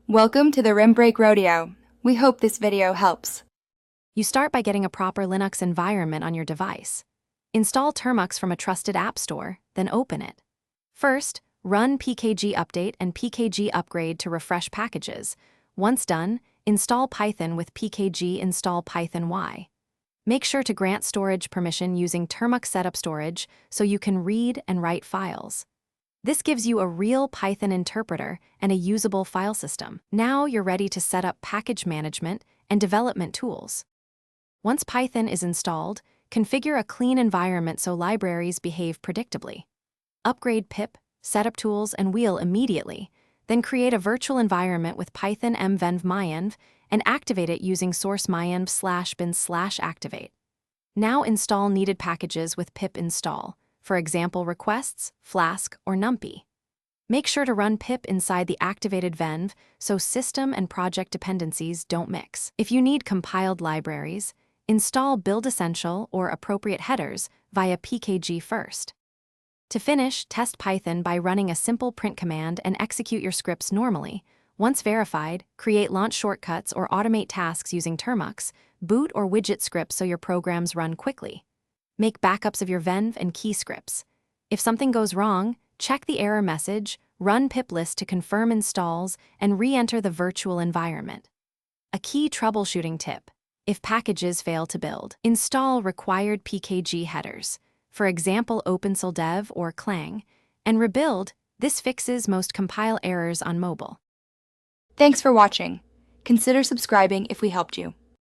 Welcome to the Rim Break Rodeo. We hope this video helps. You start by getting a proper Linux environment on your device. Install Termux from a trusted app store, then open it. First, run pkg update and pkg upgrade to refresh packages. Once done, install Python with pkg install Python Y. Make sure to grant storage permission using Termux setup storage so you can read and write files. This gives you a real Python interpreter and a usable file system. Now you're ready to set up package management and development tools. Once Python is installed, configure a clean environment so libraries behave predictably. Upgrade pip, setup tools, and wheel immediately, then create a virtual environment with Python mvenv and activate it using source myenv/bin/activate. Now install needed packages with pip install, for example requests, Flask, or NumPy. Make sure to run pip inside the activated venv so system and project dependencies don't mix. If you need compiled libraries, install build essential or appropriate headers via pkg first. To finish, test Python by running a simple print command and execute your scripts normally. Once verified, create launch shortcuts or automate tasks using Termux, boot or widget scripts so your programs run quickly. Make backups of your venv and key scripts. If something goes wrong, check the error message, run piplist to confirm installs, and re-enter the virtual environment. A key troubleshooting tip: if packages fail to build, install required pkg headers, for example OpenSolDev or Clang, and rebuild. This fixes most compile errors on mobile. Thanks for watching. Consider subscribing if we helped you.